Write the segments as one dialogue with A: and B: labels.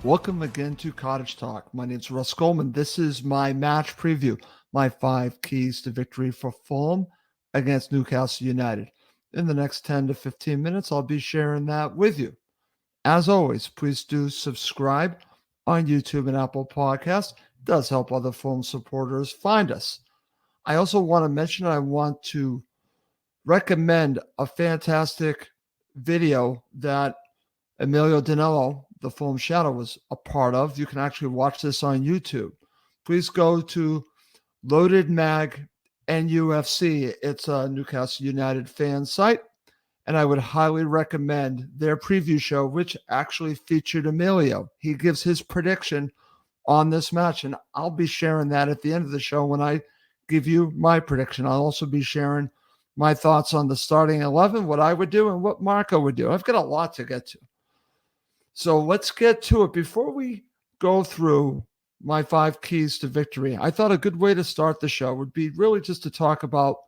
A: Welcome again to Cottage Talk. My name is Russ Goldman. This is my match preview, my 5 keys to victory for Fulham against Newcastle United. In the next 10 to 15 minutes, I'll be sharing that with you. As always, please do subscribe on YouTube and Apple Podcasts. It does help other Fulham supporters find us. I also want to mention I want to recommend a fantastic video that Emilio, the Fulham Shadow, was a part of. You can actually watch this on YouTube. Please go to Loaded Mag NUFC. It's a Newcastle United fan site, and I would highly recommend their preview show, which actually featured Emilio. He gives his prediction on this match, and I'll be sharing that at the end of the show when I give you my prediction. I'll also be sharing my thoughts on the starting 11, what I would do, and what Marco would do. I've got a lot to get to. So let's get to it. Before we go through my 5 keys to victory, I thought a good way to start the show would be really just to talk about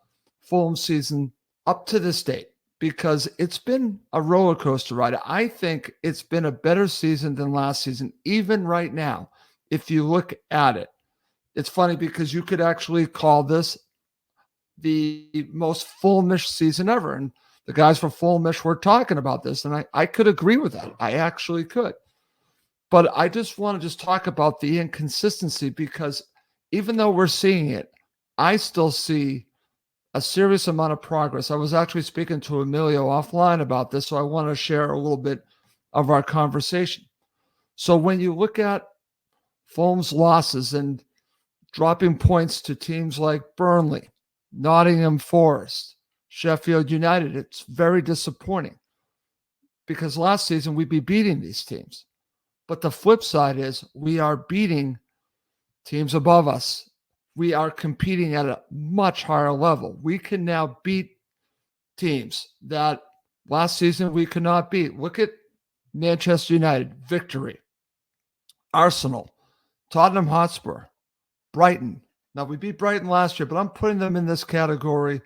A: Fulham's season up to this date, because it's been a roller coaster ride. I think it's been a better season than last season, even right now, if you look at it. It's funny because you could actually call this the most Fulhamish season ever. And the guys from Fulhamish were talking about this, and I could agree with that. I actually could. But I just want to talk about the inconsistency, because even though we're seeing it, I still see a serious amount of progress. I was actually speaking to Emilio offline about this, so I want to share a little bit of our conversation. So when you look at Fulham's losses and dropping points to teams like Burnley, Nottingham Forest, Sheffield United, it's very disappointing, because last season we'd be beating these teams. But the flip side is we are beating teams above us. We are competing at a much higher level. We can now beat teams that last season we could not beat. Look at Manchester United, victory. Arsenal, Tottenham Hotspur, Brighton. Now, we beat Brighton last year, but I'm putting them in this category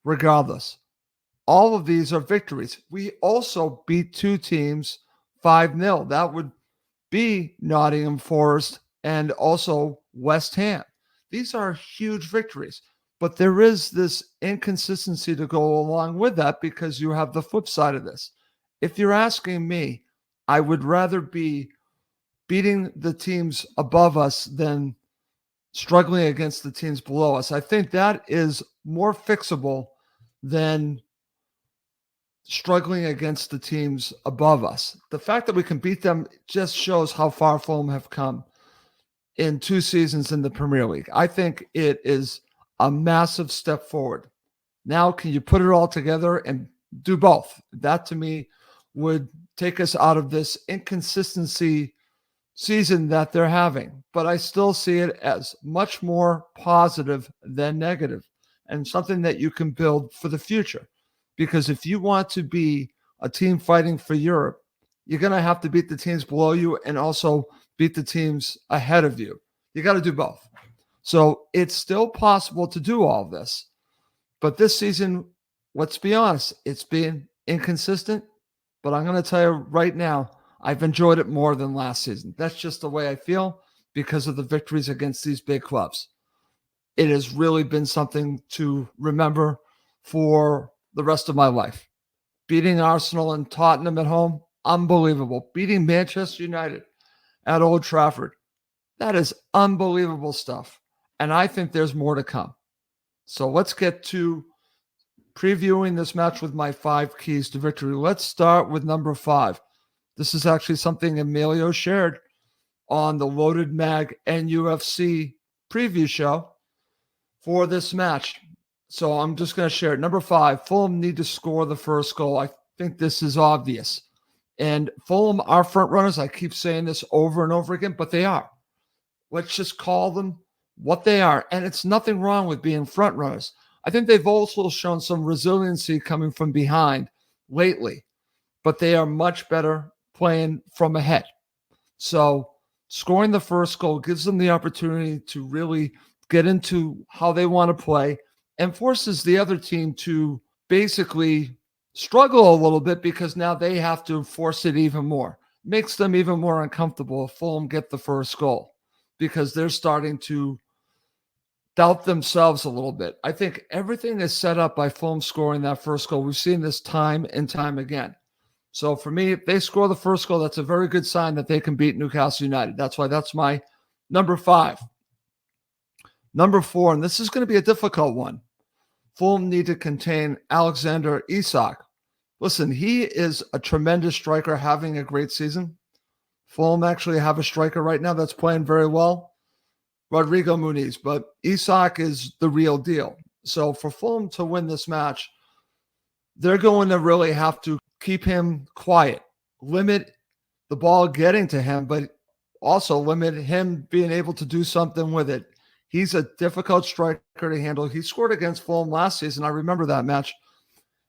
A: regardless. All of these are victories. We also beat 2 teams 5-0. That would be Nottingham Forest and also West Ham. These are huge victories, but there is this inconsistency to go along with that, because you have the flip side of this. If you're asking me, I would rather be beating the teams above us than struggling against the teams below us. I think that is more fixable than struggling against the teams above us. The fact that we can beat them just shows how far Fulham have come in 2 seasons in the Premier League. I think it is a massive step forward. Now, can you put it all together and do both? That, to me, would take us out of this inconsistency season that they're having. But I still see it as much more positive than negative, and something that you can build for the future. Because if you want to be a team fighting for Europe, you're going to have to beat the teams below you and also beat the teams ahead of you. You got to do both. So it's still possible to do all this. But this season, let's be honest, it's been inconsistent. But I'm going to tell you right now, I've enjoyed it more than last season. That's just the way I feel, because of the victories against these big clubs. It has really been something to remember for the rest of my life. Beating Arsenal and Tottenham at home, unbelievable. Beating Manchester United at Old Trafford, that is unbelievable stuff. And I think there's more to come. So let's get to previewing this match with my 5 keys to victory. Let's start with number 5. This is actually something Emilio shared on the Loaded Mag NUFC preview show for this match. So I'm just going to share it. Number 5, Fulham need to score the first goal. I think this is obvious. And Fulham are front runners. I keep saying this over and over again, but they are. Let's just call them what they are. And it's nothing wrong with being front runners. I think they've also shown some resiliency coming from behind lately, but they are much better playing from ahead. So scoring the first goal gives them the opportunity to really get into how they want to play, and forces the other team to basically struggle a little bit, because now they have to force it even more. makes them even more uncomfortable if Fulham get the first goal, because they're starting to doubt themselves a little bit. I think everything is set up by Fulham scoring that first goal. We've seen this time and time again. So for me, if they score the first goal, that's a very good sign that they can beat Newcastle United. That's why that's my number 5. Number 4, and this is going to be a difficult one. Fulham need to contain Alexander Isak. Listen, he is a tremendous striker, having a great season. Fulham actually have a striker right now that's playing very well, Rodrigo Muniz, but Isak is the real deal. So for Fulham to win this match, they're going to really have to keep him quiet, limit the ball getting to him, but also limit him being able to do something with it. He's a difficult striker to handle. He scored against Fulham last season. I remember that match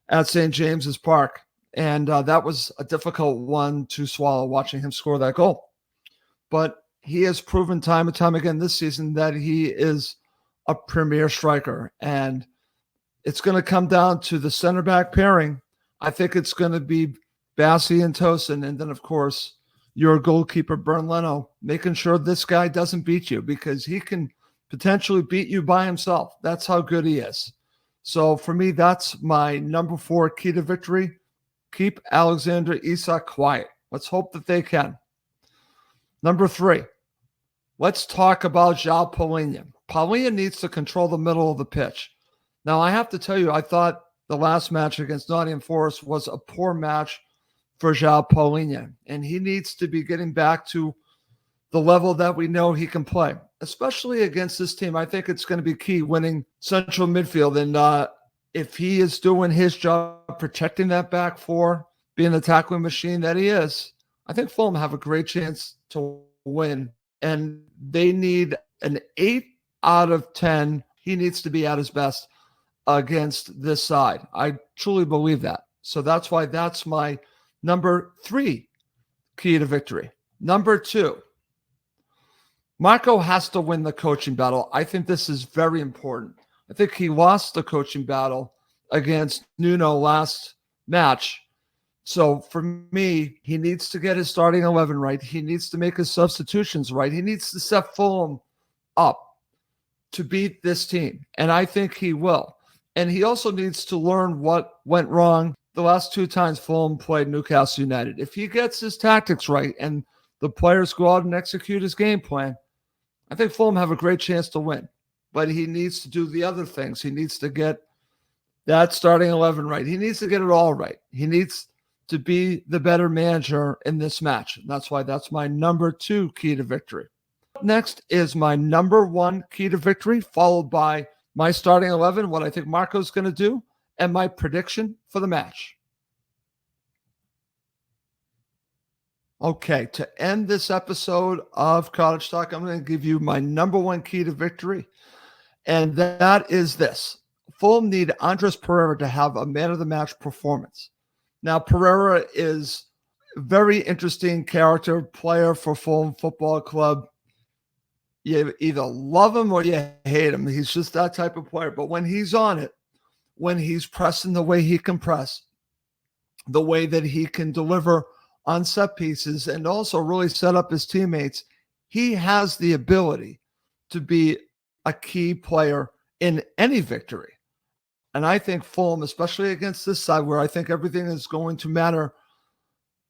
A: at St. James's Park, and that was a difficult one to swallow, watching him score that goal. But he has proven time and time again this season that he is a premier striker, and it's going to come down to the center back pairing. I think it's going to be Bassey and Tosin, and then, of course, your goalkeeper, Bernd Leno, making sure this guy doesn't beat you, because he can potentially beat you by himself. That's how good he is. So for me, that's my number 4 key to victory. Keep Alexander Isak quiet. Let's hope that they can. Number 3, let's talk about João Palhinha. Palhinha needs to control the middle of the pitch. Now, I have to tell you, I thought the last match against Nottingham Forest was a poor match for João Palhinha, and he needs to be getting back to the level that we know he can play, especially against this team. I think it's going to be key winning central midfield. And if he is doing his job, protecting that back 4, being the tackling machine that he is, I think Fulham have a great chance to win. And they need an 8 out of 10. He needs to be at his best against this side. I truly believe that. So that's why that's my number 3 key to victory. Number 2, Marco has to win the coaching battle. I think this is very important. I think he lost the coaching battle against Nuno last match. So for me, he needs to get his starting 11 right. He needs to make his substitutions right. He needs to set Fulham up to beat this team, and I think he will. And he also needs to learn what went wrong the last 2 times Fulham played Newcastle United. If he gets his tactics right and the players go out and execute his game plan, I think Fulham have a great chance to win. But he needs to do the other things. He needs to get that starting 11 right. He needs to get it all right. He needs to be the better manager in this match. And that's why that's my number 2 key to victory. Next is my number 1 key to victory, followed by my starting 11, what I think Marco's going to do, and my prediction for the match. Okay, to end this episode of Cottage Talk, I'm going to give you my number 1 key to victory, and that is this. Fulham need Andres Pereira to have a man-of-the-match performance. Now, Pereira is a very interesting character, player for Fulham Football Club. You either love him or you hate him. He's just that type of player. But when he's on it, when he's pressing the way he can press, the way that he can deliver on set pieces and also really set up his teammates, he has the ability to be a key player in any victory. And I think Fulham, especially against this side where I think everything is going to matter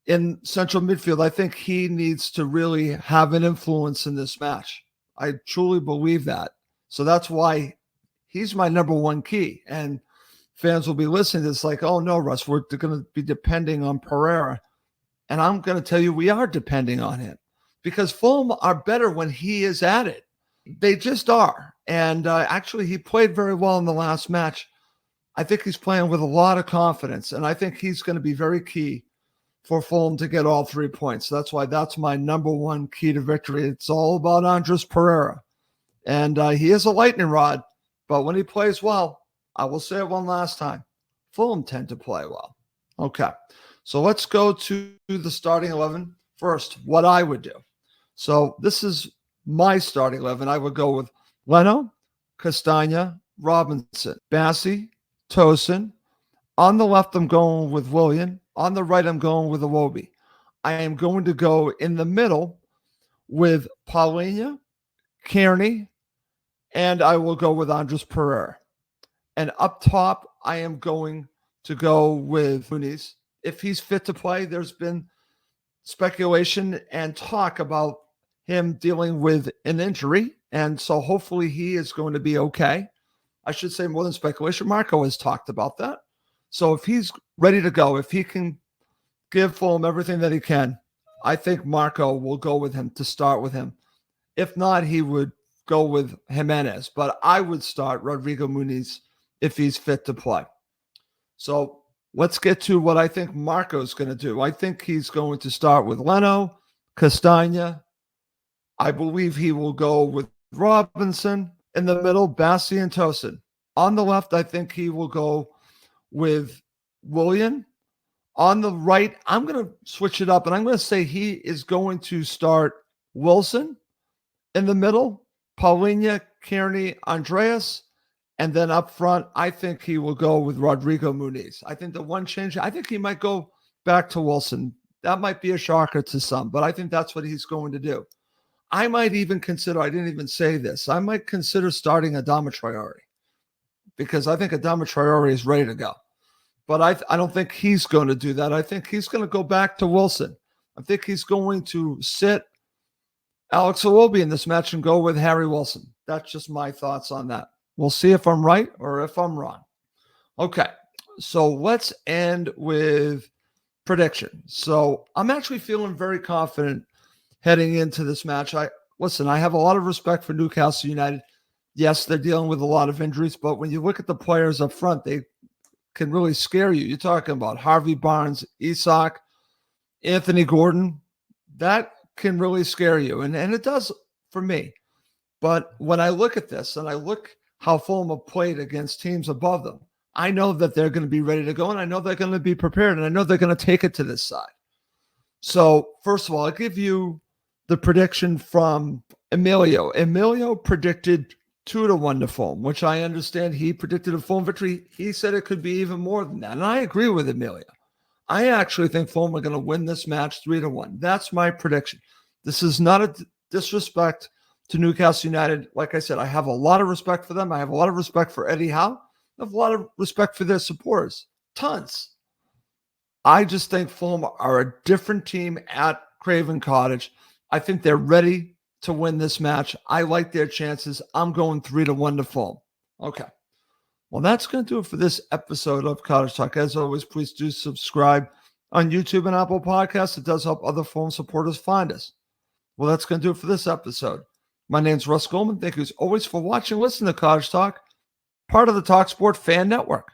A: in central midfield, I think he needs to really have an influence in this match. I truly believe that. So that's why he's my number 1 key. And fans will be listening to this like, oh no, Russ, we're going to be depending on Pereira. And I'm going to tell you, we are depending on him because Fulham are better when he is at it. They just are. And actually, he played very well in the last match. I think he's playing with a lot of confidence, and I think he's going to be very key for Fulham to get all 3 points. That's why that's my number 1 key to victory. It's all about Andres Pereira. And he is a lightning rod, but when he plays well, I will say it one last time, Fulham tend to play well. Okay, so let's go to the starting 11. First, what I would do. So this is my starting 11. I would go with Leno, Castagna, Robinson, Bassey, Tosin. On the left, I'm going with Willian. On the right, I'm going with Iwobi. I am going to go in the middle with Paulinho, Kearney, and I will go with Andres Pereira. And up top, I am going to go with Muniz. If he's fit to play, there's been speculation and talk about him dealing with an injury. And so hopefully he is going to be okay. I should say more than speculation. Marco has talked about that. So if he's ready to go, if he can give Fulham everything that he can, I think Marco will go with him to start with him. If not, he would go with Jimenez. But I would start Rodrigo Muniz if he's fit to play. So let's get to what I think Marco's going to do. I think he's going to start with Leno, Castagna. I believe he will go with Robinson. In the middle, Bassi and Tosin. On the left, I think he will go with Willian. On the right, I'm going to switch it up, and I'm going to say he is going to start Wilson. In the middle, Paulinho, Kearney, Andreas. And then up front, I think he will go with Rodrigo Muniz. I think the one change, I think he might go back to Wilson. That might be a shocker to some, but I think that's what he's going to do. I might even consider, I didn't even say this, I might consider starting Adama Traore because I think Adama Traore is ready to go. But I don't think he's going to do that. I think he's going to go back to Wilson. I think he's going to sit Alex Iwobi in this match and go with Harry Wilson. That's just my thoughts on that. We'll see if I'm right or if I'm wrong. Okay, so let's end with prediction. So I'm actually feeling very confident heading into this match. I have a lot of respect for Newcastle United. Yes, they're dealing with a lot of injuries, but when you look at the players up front, they can really scare you. You're talking about Harvey Barnes, Isak, Anthony Gordon. That can really scare you, and it does for me. But when I look at this and I look how Fulham have played against teams above them, I know that they're going to be ready to go, and I know they're going to be prepared, and I know they're going to take it to this side. So, first of all, I'll give you the prediction from Emilio. Emilio predicted 2-1 to Fulham, which I understand he predicted a Fulham victory. He said it could be even more than that, and I agree with Emilio. I actually think Fulham are going to win this match 3-1. That's my prediction. This is not a disrespect to Newcastle United. Like I said, I have a lot of respect for them. I have a lot of respect for Eddie Howe. I have a lot of respect for their supporters. Tons. I just think Fulham are a different team at Craven Cottage. I think they're ready to win this match. I like their chances. I'm going 3-1 to Fulham. Okay. Well, that's going to do it for this episode of Cottage Talk. As always, please do subscribe on YouTube and Apple Podcasts. It does help other Fulham supporters find us. Well, that's going to do it for this episode. My name's Russ Goldman. Thank you as always for watching. Listen to Cottage Talk, part of the talkSPORT Fan Network.